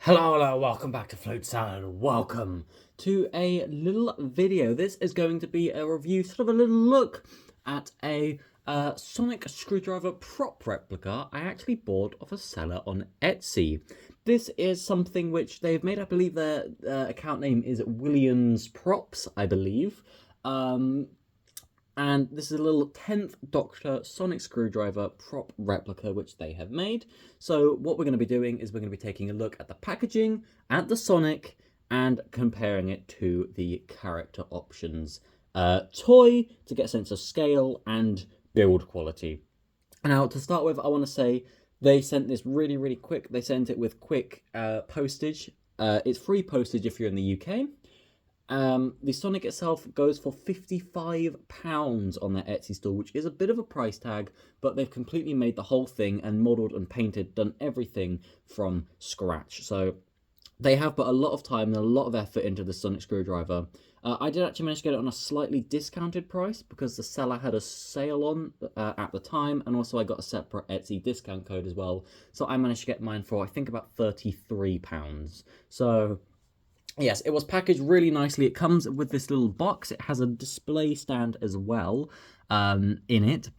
Hello, welcome back to Flute Salad. Welcome to a little video. This is going to be a review, sort of a little look at a sonic screwdriver prop replica I actually bought off a seller on Etsy. This is something which they've made, I believe their account name is Williams Props, I believe. And this is a little 10th Doctor sonic screwdriver prop replica which they have made. So what we're going to be doing is we're going to be taking a look at the packaging, at the sonic, and comparing it to the character options toy to get a sense of scale and build quality. Now, to start with, I want to say they sent this really quick. They sent it with quick postage. It's free postage if you're in the UK. The Sonic itself goes for £55 on their Etsy store, which is a bit of a price tag, but they've completely made the whole thing and modelled and painted, done everything from scratch. So they have put a lot of time and a lot of effort into the Sonic screwdriver. I did actually manage to get it on a slightly discounted price because the seller had a sale on at the time, and also I got a separate Etsy discount code as well. So I managed to get mine for, I think, about £33. So yes, it was packaged really nicely. It comes with this little box. It has a display stand as well in it,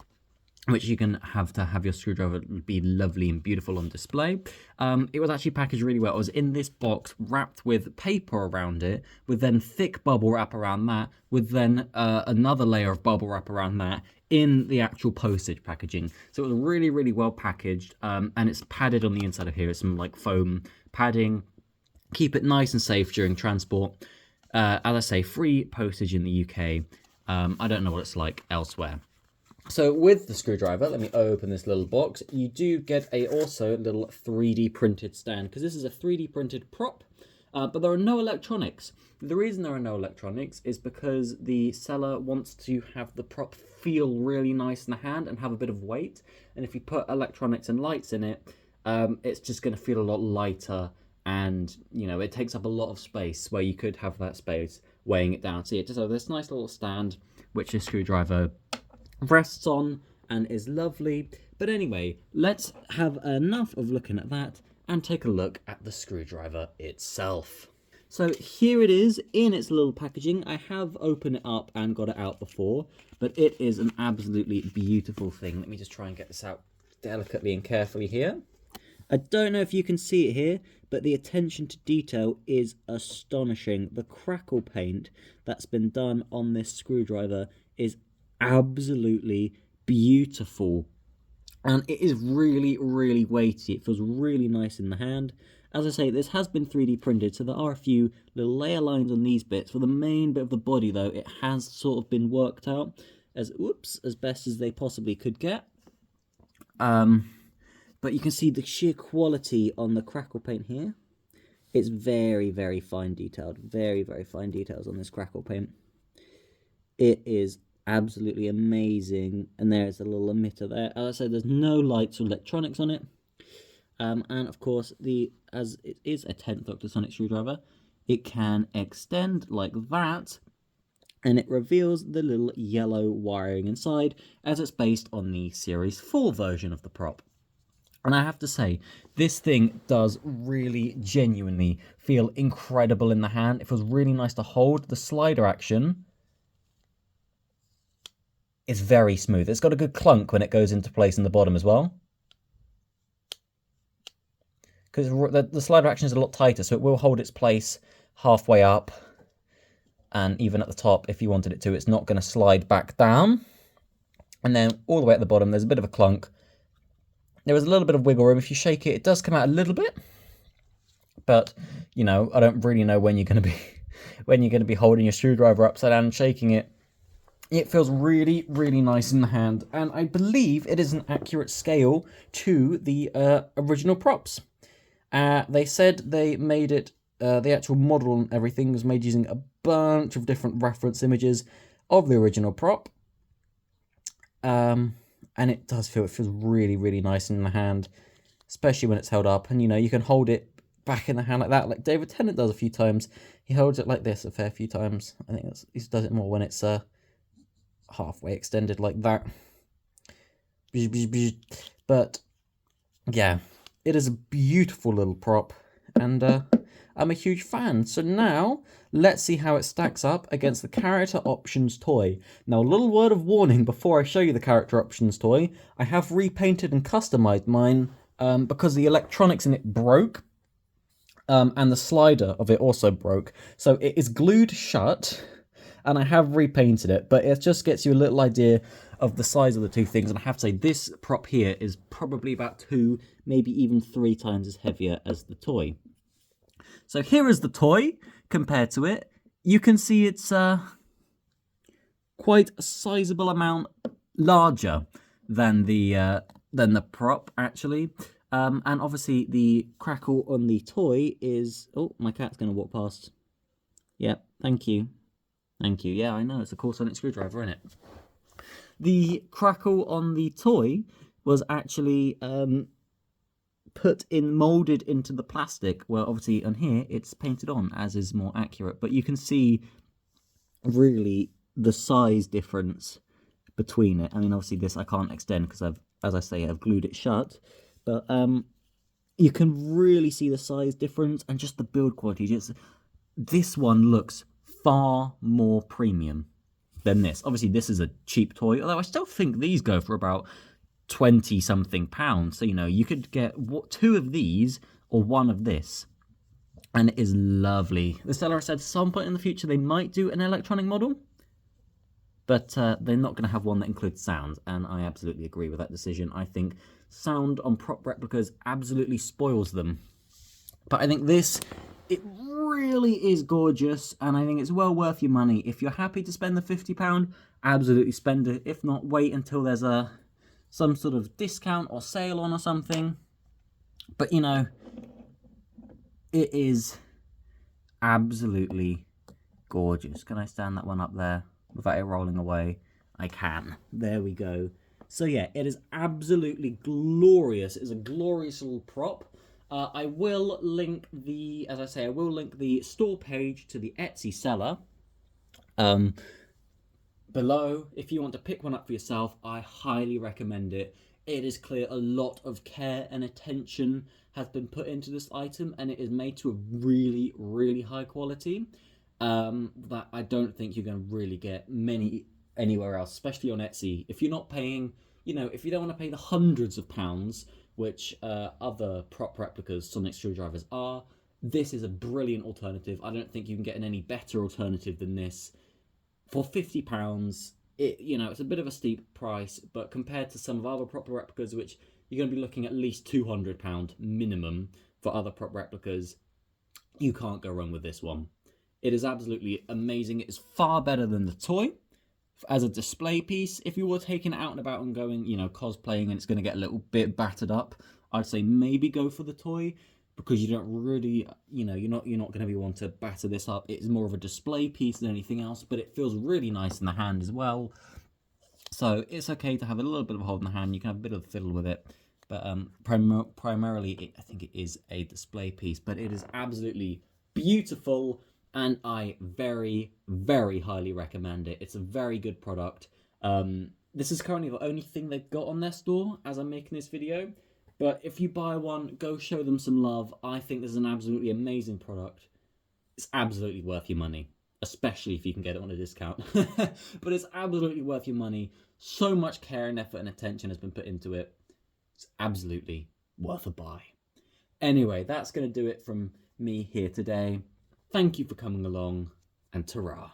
which you can have to have your screwdriver be lovely and beautiful on display. It was actually packaged really well. It was in this box wrapped with paper around it, with then thick bubble wrap around that, with then another layer of bubble wrap around that in the actual postage packaging. So it was really well packaged, and it's padded on the inside of here. It's some like foam padding. Keep it nice and safe during transport. As I say, free postage in the UK. I don't know what it's like elsewhere. So with the screwdriver, let me open this little box. You do get a also little 3D printed stand, because this is a 3D printed prop, but there are no electronics. The reason there are no electronics is because the seller wants to have the prop feel really nice in the hand and have a bit of weight. And if you put electronics and lights in it, it's just going to feel a lot lighter. And, you know, it takes up a lot of space where you could have that space weighing it down. So, yeah, just have this nice little stand, which the screwdriver rests on and is lovely. But anyway, let's have enough of looking at that and take a look at the screwdriver itself. So here it is in its little packaging. I have opened it up and got it out before, but it is an absolutely beautiful thing. Let me just try and get this out delicately and carefully here. I don't know if you can see it here, but the attention to detail is astonishing. The crackle paint that's been done on this screwdriver is absolutely beautiful. And it is really weighty. It feels really nice in the hand. As I say, this has been 3D printed, so there are a few little layer lines on these bits. For the main bit of the body, though, it has sort of been worked out as best as they possibly could get. But you can see the sheer quality on the crackle paint here. It's very fine detailed. Very fine details on this crackle paint. It is absolutely amazing. And there's a little emitter there. As I said, there's no lights or electronics on it. And of course, as it is a 10th Doctor sonic screwdriver, it can extend like that. And it reveals the little yellow wiring inside, as it's based on the Series 4 version of the prop. And I have to say, this thing does really genuinely feel incredible in the hand. It feels really nice to hold. The slider action is very smooth. It's got a good clunk when it goes into place in the bottom as well. Because the slider action is a lot tighter, so it will hold its place halfway up. And even at the top, if you wanted it to, it's not going to slide back down. And then all the way at the bottom, there's a bit of a clunk. There is a little bit of wiggle room. If you shake it, it does come out a little bit. But, you know, I don't really know when you're going to be holding your screwdriver upside down and shaking it. It feels really nice in the hand. And I believe it is an accurate scale to the original props. They said they made it, the actual model and everything was made using a bunch of different reference images of the original prop. And it does feel, it feels really nice in the hand, especially when it's held up. And, you know, you can hold it back in the hand like that, like David Tennant does a few times. He holds it like this a fair few times. I think he does it more when it's halfway extended like that. But, yeah, it is a beautiful little prop. and I'm a huge fan. So now, let's see how it stacks up against the character options toy. Now, a little word of warning before I show you the character options toy. I have repainted and customized mine because the electronics in it broke. And the slider of it also broke. So it is glued shut, and I have repainted it, but it just gets you a little idea of the size of the two things. And I have to say, this prop here is probably about 2, maybe even 3 times as heavier as the toy. So here is the toy compared to it. You can see it's quite a sizable amount larger than the prop, actually. And obviously the crackle on the toy is... Oh, my cat's going to walk past. Yep, thank you. Thank you. Yeah, I know, it's a cool sonic screwdriver, isn't it? The crackle on the toy was actually molded into the plastic. Well, obviously on here it's painted on, as is more accurate. But you can see really the size difference between it. I mean, obviously this I can't extend because I've glued it shut. But you can really see the size difference and just the build quality. This one looks far more premium than this. Obviously, this is a cheap toy, although I still think these go for about 20-something pounds. So, you know, you could get 2 of these or 1 of this. And it is lovely. The seller said at some point in the future they might do an electronic model, but they're not going to have one that includes sound, and I absolutely agree with that decision. I think sound on prop replicas absolutely spoils them. But I think this, it really is gorgeous, and I think it's well worth your money. If you're happy to spend the £50, absolutely spend it. If not, wait until there's some sort of discount or sale on or something. But, you know, it is absolutely gorgeous. Can I stand that one up there without it rolling away? I can. There we go. So yeah, it is absolutely glorious. It's a glorious little prop. I will link the, as I say, I will link the store page to the Etsy seller below. If you want to pick one up for yourself, I highly recommend it. It is clear a lot of care and attention has been put into this item, and it is made to a really, really high quality that I don't think you're going to really get anywhere else, especially on Etsy. If you're not paying, you know, if you don't want to pay the hundreds of pounds, which other prop replicas, sonic screwdrivers are, this is a brilliant alternative. I don't think you can get an any better alternative than this. For £50, you know, it's a bit of a steep price, but compared to some of other prop replicas, which you're going to be looking at least £200 minimum for other prop replicas, you can't go wrong with this one. It is absolutely amazing. It is far better than the toy as a display piece. If you were taking it out and about and going, you know, cosplaying, and it's going to get a little bit battered up, I'd say maybe go for the toy, because you don't really, you know, you're not going to be one to batter this up. It's more of a display piece than anything else, but it feels really nice in the hand as well. So it's okay to have a little bit of a hold in the hand. You can have a bit of fiddle with it, but primarily I think it is a display piece. But it is absolutely beautiful, and I very, very highly recommend it. It's a very good product. This is currently the only thing they've got on their store as I'm making this video. But if you buy one, go show them some love. I think this is an absolutely amazing product. It's absolutely worth your money, especially if you can get it on a discount. But it's absolutely worth your money. So much care and effort and attention has been put into it. It's absolutely worth a buy. Anyway, that's going to do it from me here today. Thank you for coming along, and ta-ra.